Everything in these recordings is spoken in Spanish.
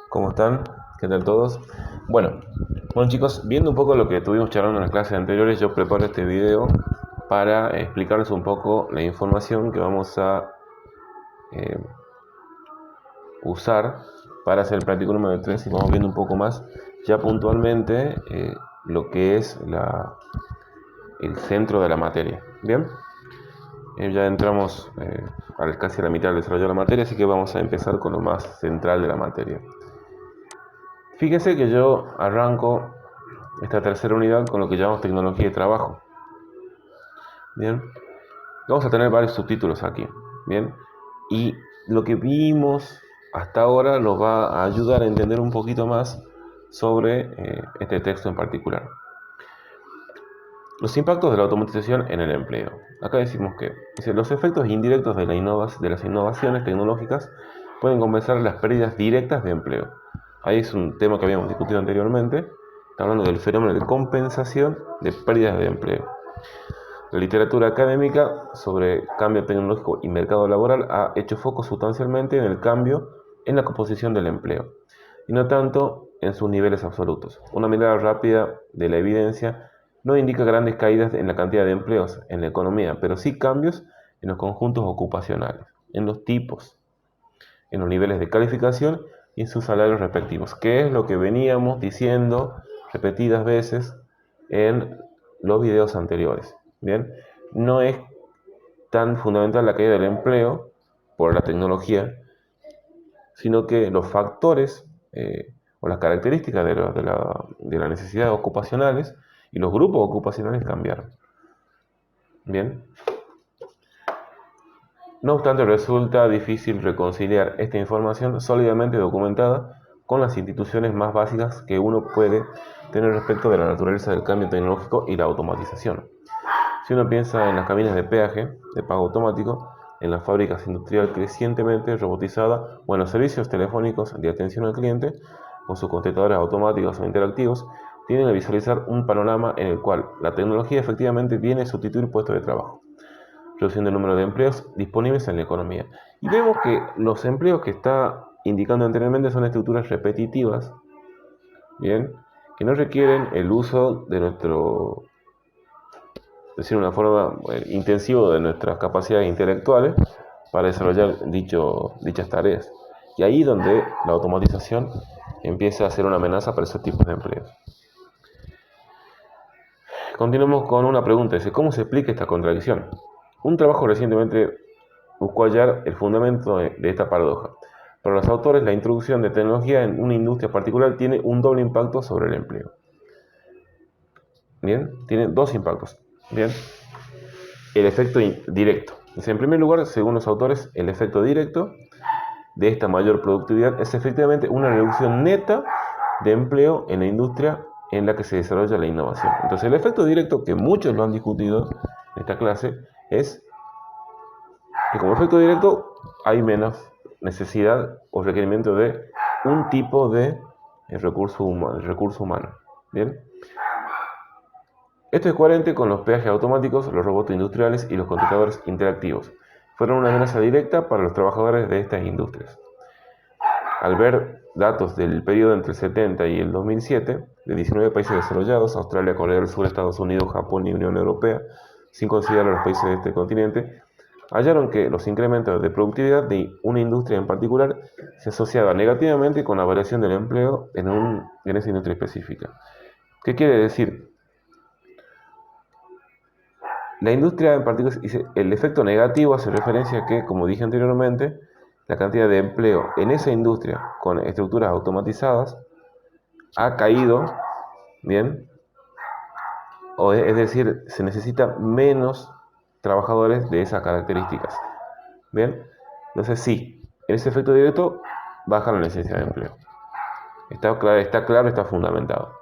¿Cómo están? ¿Qué tal todos? Bueno, bueno chicos, viendo un poco lo que estuvimos charlando en las clases anteriores, yo preparo este video para explicarles un poco la información que vamos a eh, usar para hacer el práctico número 3 y vamos viendo un poco más ya puntualmente lo que es el centro de la materia. Bien, ya entramos casi a la mitad del desarrollo de la materia, así que vamos a empezar con lo más central de la materia. Fíjense que yo arranco esta tercera unidad con lo que llamamos tecnología de trabajo. Bien, vamos a tener varios subtítulos aquí. Bien, y lo que vimos hasta ahora nos va a ayudar a entender un poquito más sobre este texto en particular. Los impactos de la automatización en el empleo. Acá decimos que los efectos indirectos de las innovaciones tecnológicas pueden compensar las pérdidas directas de empleo. Ahí es un tema que habíamos discutido anteriormente. Está hablando del fenómeno de compensación de pérdidas de empleo. La literatura académica sobre cambio tecnológico y mercado laboral ha hecho foco sustancialmente en el cambio en la composición del empleo, y no tanto en sus niveles absolutos. Una mirada rápida de la evidencia no indica grandes caídas en la cantidad de empleos en la economía, pero sí cambios en los conjuntos ocupacionales, en los tipos, en los niveles de calificación y en sus salarios respectivos, que es lo que veníamos diciendo repetidas veces en los videos anteriores. Bien, no es tan fundamental la caída del empleo por la tecnología, sino que los factores o las características de las necesidades ocupacionales y los grupos ocupacionales cambiaron. Bien, no obstante, resulta difícil reconciliar esta información sólidamente documentada con las instituciones más básicas que uno puede tener respecto de la naturaleza del cambio tecnológico y la automatización. Si uno piensa en las cabinas de peaje, de pago automático, en las fábricas industriales crecientemente robotizadas o en los servicios telefónicos de atención al cliente, con sus contestadores automáticos o interactivos, tienden a visualizar un panorama en el cual la tecnología efectivamente viene a sustituir puestos de trabajo, reduciendo el número de empleos disponibles en la economía. Y vemos que los empleos que está indicando anteriormente son estructuras repetitivas, bien, que no requieren el uso de nuestro, decir una forma intensivo de nuestras capacidades intelectuales para desarrollar dichas tareas. Y ahí donde la automatización empieza a ser una amenaza para esos tipos de empleos. Continuamos con una pregunta, dice, ¿cómo se explica esta contradicción? Un trabajo recientemente buscó hallar el fundamento de esta paradoja. Para los autores, la introducción de tecnología en una industria particular tiene un doble impacto sobre el empleo. Bien, tiene dos impactos. Bien, el efecto directo. Dice, en primer lugar, según los autores, el efecto directo de esta mayor productividad es efectivamente una reducción neta de empleo en la industria en la que se desarrolla la innovación. Entonces, el efecto directo, que muchos lo han discutido en esta clase, es que como efecto directo hay menos necesidad o requerimiento de un tipo de recurso humano. ¿Bien? Esto es coherente con los peajes automáticos, los robots industriales y los contestadores interactivos. Fueron una amenaza directa para los trabajadores de estas industrias. Al ver datos del periodo entre el 70 y el 2007 de 19 países desarrollados, Australia, Corea del Sur, Estados Unidos, Japón y Unión Europea, sin considerar a los países de este continente, hallaron que los incrementos de productividad de una industria en particular se asociaban negativamente con la variación del empleo en esa industria específica. ¿Qué quiere decir? La industria en particular, el efecto negativo hace referencia a que, como dije anteriormente, la cantidad de empleo en esa industria con estructuras automatizadas ha caído, ¿bien? Es decir, se necesita menos trabajadores de esas características, ¿bien? Entonces sí, en ese efecto directo baja la necesidad de empleo. Está claro, está fundamentado.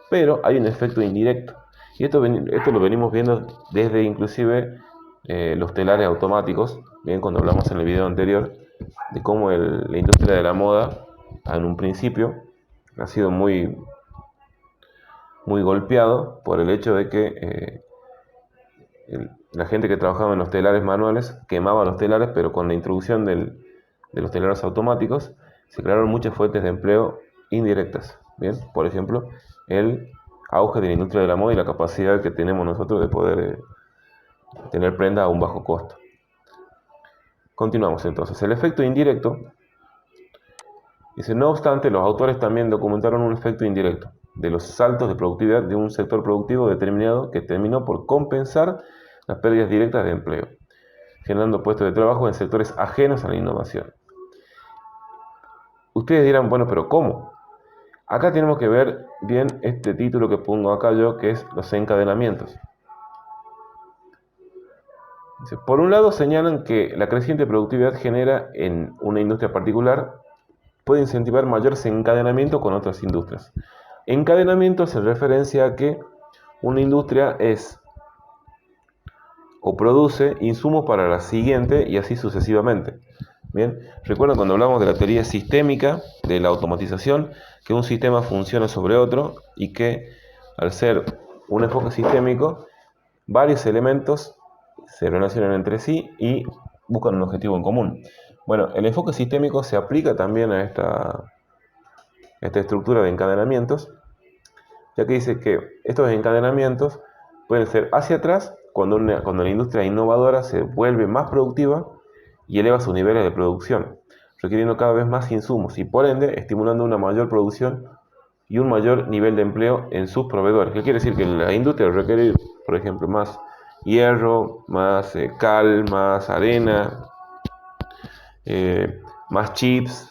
Pero hay un efecto indirecto. Y esto lo venimos viendo desde inclusive los telares automáticos, bien, cuando hablamos en el video anterior, de cómo la industria de la moda, en un principio, ha sido muy golpeado por el hecho de que la gente que trabajaba en los telares manuales quemaba los telares, pero con la introducción de los telares automáticos, se crearon muchas fuentes de empleo indirectas. Bien, por ejemplo, el auge de la industria de la moda y la capacidad que tenemos nosotros de poder tener prenda a un bajo costo. Continuamos entonces. El efecto indirecto. Dice, no obstante, los autores también documentaron un efecto indirecto de los saltos de productividad de un sector productivo determinado que terminó por compensar las pérdidas directas de empleo, generando puestos de trabajo en sectores ajenos a la innovación. Ustedes dirán, bueno, pero ¿cómo? Acá tenemos que ver bien este título que pongo acá yo, que es los encadenamientos. Dice, por un lado señalan que la creciente productividad genera en una industria particular puede incentivar mayor encadenamiento con otras industrias. Encadenamiento hace referencia a que una industria es o produce insumos para la siguiente y así sucesivamente. Bien, recuerdan cuando hablamos de la teoría sistémica de la automatización, que un sistema funciona sobre otro y que al ser un enfoque sistémico, varios elementos se relacionan entre sí y buscan un objetivo en común. Bueno, el enfoque sistémico se aplica también a esta estructura de encadenamientos, ya que dice que estos encadenamientos pueden ser hacia atrás cuando la industria innovadora se vuelve más productiva y eleva sus niveles de producción, requiriendo cada vez más insumos y por ende estimulando una mayor producción y un mayor nivel de empleo en sus proveedores. ¿Qué quiere decir? Que la industria requiere, por ejemplo, más hierro, más cal, más arena, más chips,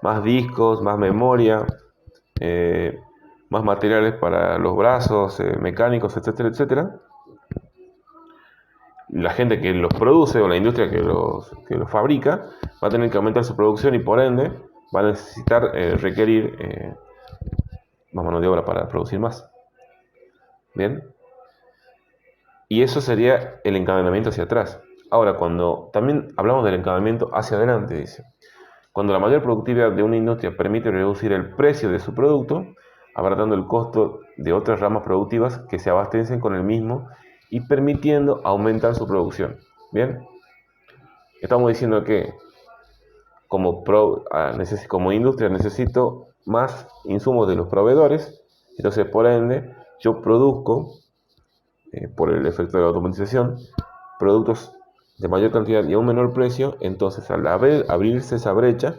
más discos, más memoria, más materiales para los brazos mecánicos, etcétera, etcétera. La gente que los produce o la industria que los fabrica va a tener que aumentar su producción y por ende va a necesitar requerir más mano de obra para producir más. Bien. Y eso sería el encadenamiento hacia atrás. Ahora, cuando también hablamos del encadenamiento hacia adelante, dice, cuando la mayor productividad de una industria permite reducir el precio de su producto, abaratando el costo de otras ramas productivas que se abastecen con el mismo y permitiendo aumentar su producción. Bien, estamos diciendo que como industria necesito más insumos de los proveedores, entonces por ende yo produzco, por el efecto de la automatización, productos de mayor cantidad y a un menor precio. Entonces al abrirse esa brecha,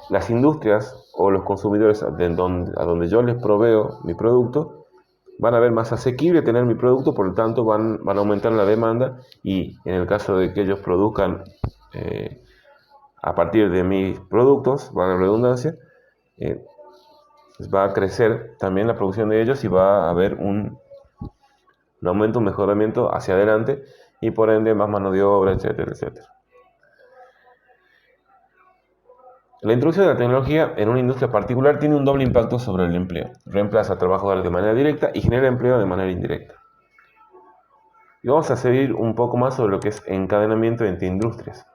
las industrias o los consumidores a donde yo les proveo mi producto van a ver más asequible tener mi producto, por lo tanto van a aumentar la demanda y en el caso de que ellos produzcan a partir de mis productos, valga la redundancia, va a crecer también la producción de ellos y va a haber un aumento, un mejoramiento hacia adelante y por ende más mano de obra, etcétera, etcétera. La introducción de la tecnología en una industria particular tiene un doble impacto sobre el empleo. Reemplaza a trabajadores de manera directa y genera empleo de manera indirecta. Y vamos a seguir un poco más sobre lo que es encadenamiento entre industrias.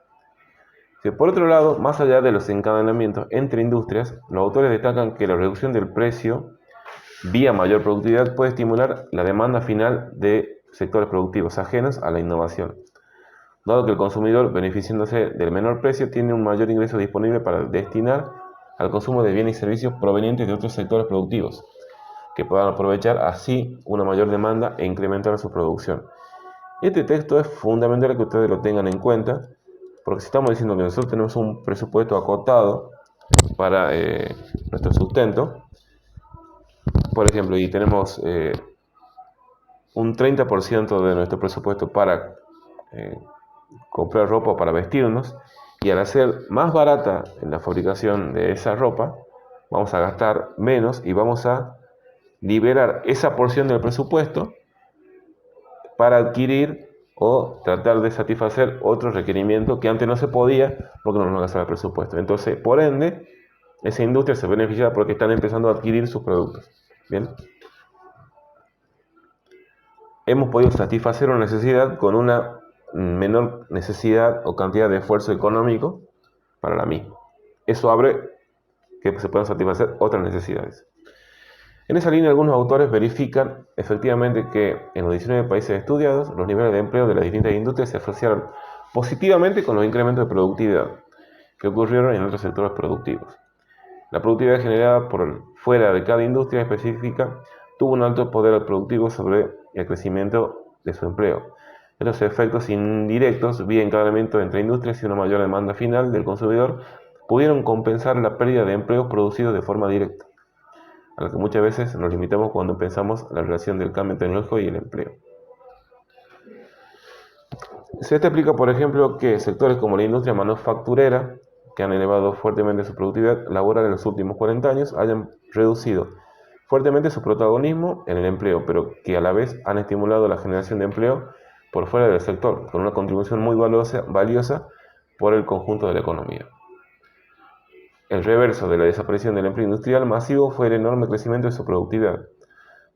Por otro lado, más allá de los encadenamientos entre industrias, los autores destacan que la reducción del precio vía mayor productividad puede estimular la demanda final de sectores productivos ajenos a la innovación, dado que el consumidor, beneficiándose del menor precio, tiene un mayor ingreso disponible para destinar al consumo de bienes y servicios provenientes de otros sectores productivos, que puedan aprovechar así una mayor demanda e incrementar su producción. Este texto es fundamental que ustedes lo tengan en cuenta, porque si estamos diciendo que nosotros tenemos un presupuesto acotado para nuestro sustento, por ejemplo, y tenemos un 30% de nuestro presupuesto para comprar ropa para vestirnos, y al hacer más barata en la fabricación de esa ropa, vamos a gastar menos y vamos a liberar esa porción del presupuesto para adquirir o tratar de satisfacer otro requerimiento que antes no se podía porque no nos gastaba el presupuesto. Entonces, por ende, esa industria se beneficia porque están empezando a adquirir sus productos. Bien. Hemos podido satisfacer una necesidad con una menor necesidad o cantidad de esfuerzo económico para la misma. Eso abre que se puedan satisfacer otras necesidades. En esa línea, algunos autores verifican efectivamente que en los 19 países estudiados, los niveles de empleo de las distintas industrias se asociaron positivamente con los incrementos de productividad, que ocurrieron en otros sectores productivos. La productividad generada por fuera de cada industria específica tuvo un alto poder productivo sobre el crecimiento de su empleo. Estos efectos indirectos, vía encadenamiento entre industrias y una mayor demanda final del consumidor, pudieron compensar la pérdida de empleos producidos de forma directa, a lo que muchas veces nos limitamos cuando pensamos la relación del cambio tecnológico y el empleo. Se te explica, por ejemplo, que sectores como la industria manufacturera, que han elevado fuertemente su productividad laboral en los últimos 40 años, hayan reducido fuertemente su protagonismo en el empleo, pero que a la vez han estimulado la generación de empleo por fuera del sector, con una contribución muy valiosa por el conjunto de la economía. El reverso de la desaparición del empleo industrial masivo fue el enorme crecimiento de su productividad,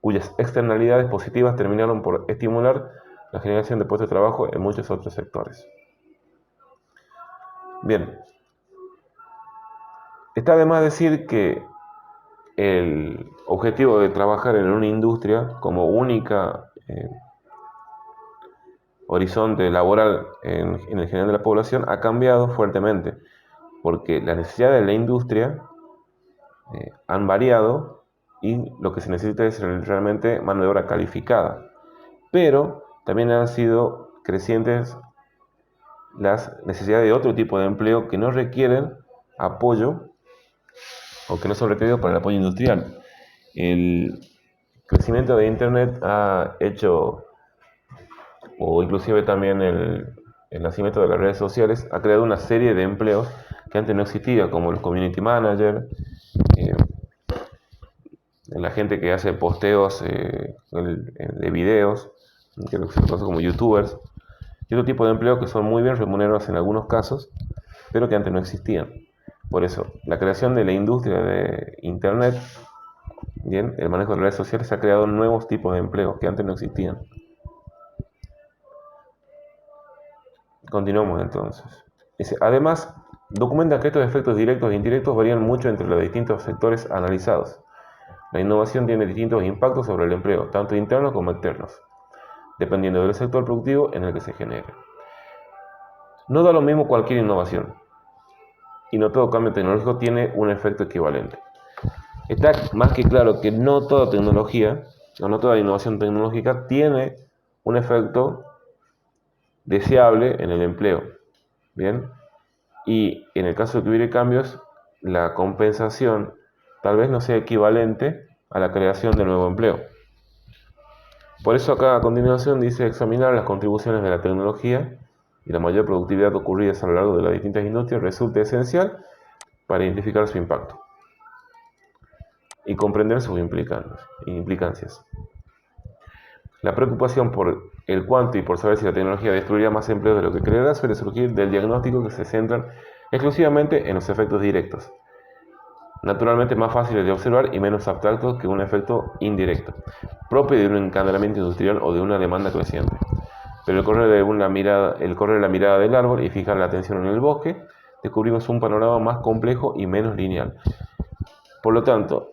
cuyas externalidades positivas terminaron por estimular la generación de puestos de trabajo en muchos otros sectores. Bien, está de más decir que el objetivo de trabajar en una industria como única horizonte laboral en el general de la población ha cambiado fuertemente, porque las necesidades de la industria han variado y lo que se necesita es realmente mano de obra calificada. Pero también han sido crecientes las necesidades de otro tipo de empleo que no requieren apoyo o que no son requeridos para el apoyo industrial. El crecimiento de Internet ha hecho, o inclusive también el nacimiento de las redes sociales, ha creado una serie de empleos que antes no existían, como los community managers, la gente que hace posteos de videos, que se conoce como youtubers, y otro tipo de empleos que son muy bien remunerados en algunos casos, pero que antes no existían. Por eso, la creación de la industria de Internet, bien, el manejo de redes sociales ha creado nuevos tipos de empleos que antes no existían. Continuamos entonces. Además, documenta que estos efectos directos e indirectos varían mucho entre los distintos sectores analizados. La innovación tiene distintos impactos sobre el empleo, tanto internos como externos, dependiendo del sector productivo en el que se genere. No da lo mismo cualquier innovación, y no todo cambio tecnológico tiene un efecto equivalente. Está más que claro que no toda tecnología, o no toda innovación tecnológica tiene un efecto deseable en el empleo. Bien, y en el caso de que hubiera cambios, la compensación tal vez no sea equivalente a la creación de nuevo empleo. Por eso acá a continuación dice examinar las contribuciones de la tecnología y la mayor productividad ocurridas a lo largo de las distintas industrias resulta esencial para identificar su impacto y comprender sus implicancias. La preocupación por el cuánto y por saber si la tecnología destruirá más empleos de lo que creará suele surgir del diagnóstico que se centran exclusivamente en los efectos directos, naturalmente más fáciles de observar y menos abstractos que un efecto indirecto, propio de un encadenamiento industrial o de una demanda creciente. Pero el correr la mirada del árbol y fijar la atención en el bosque, descubrimos un panorama más complejo y menos lineal. Por lo tanto,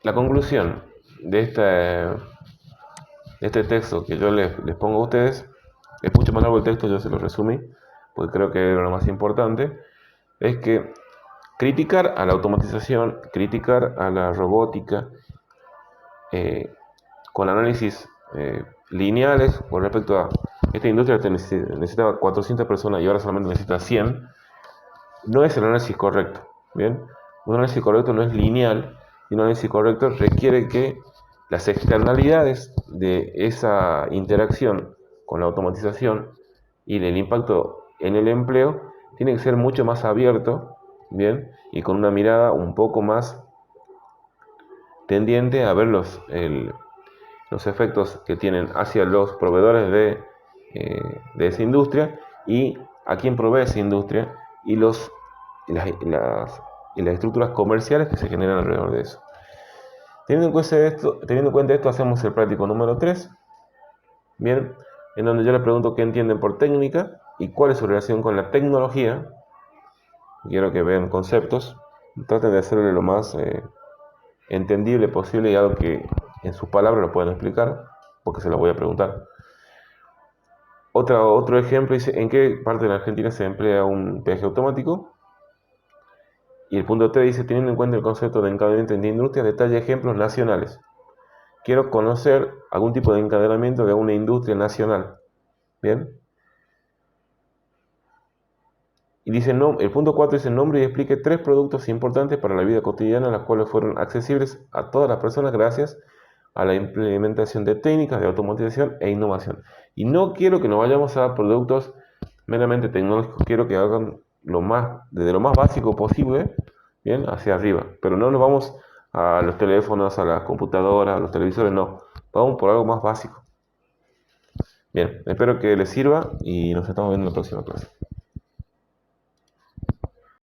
la conclusión de este texto que yo les pongo a ustedes, es mucho más largo el texto, yo se lo resumí, porque creo que era lo más importante, es que criticar a la automatización, criticar a la robótica, con análisis lineales con respecto a esta industria que necesitaba 400 personas y ahora solamente necesita 100, no es el análisis correcto. ¿Bien? Un análisis correcto no es lineal, y un análisis correcto requiere que las externalidades de esa interacción con la automatización y del impacto en el empleo tiene que ser mucho más abierto, ¿bien? Y con una mirada un poco más tendiente a ver los efectos que tienen hacia los proveedores de esa industria y a quien provee esa industria y las estructuras comerciales que se generan alrededor de eso. Teniendo en cuenta esto, hacemos el práctico número 3, bien, en donde yo les pregunto qué entienden por técnica y cuál es su relación con la tecnología. Quiero que vean conceptos, traten de hacerlo lo más entendible posible y algo que en sus palabras lo puedan explicar, porque se lo voy a preguntar. Otro ejemplo dice, ¿en qué parte de la Argentina se emplea un peaje automático? Y el punto 3 dice, teniendo en cuenta el concepto de encadenamiento de industria, detalle ejemplos nacionales. Quiero conocer algún tipo de encadenamiento de una industria nacional. Bien. Y dice, no, el punto 4 dice, nombre y explique 3 productos importantes para la vida cotidiana, las cuales fueron accesibles a todas las personas gracias a la implementación de técnicas de automatización e innovación. Y no quiero que nos vayamos a productos meramente tecnológicos, quiero que hagan desde lo más básico posible, bien, hacia arriba. Pero no nos vamos a los teléfonos, a las computadoras, a los televisores, no. Vamos por algo más básico. Bien, espero que les sirva y nos estamos viendo en la próxima clase.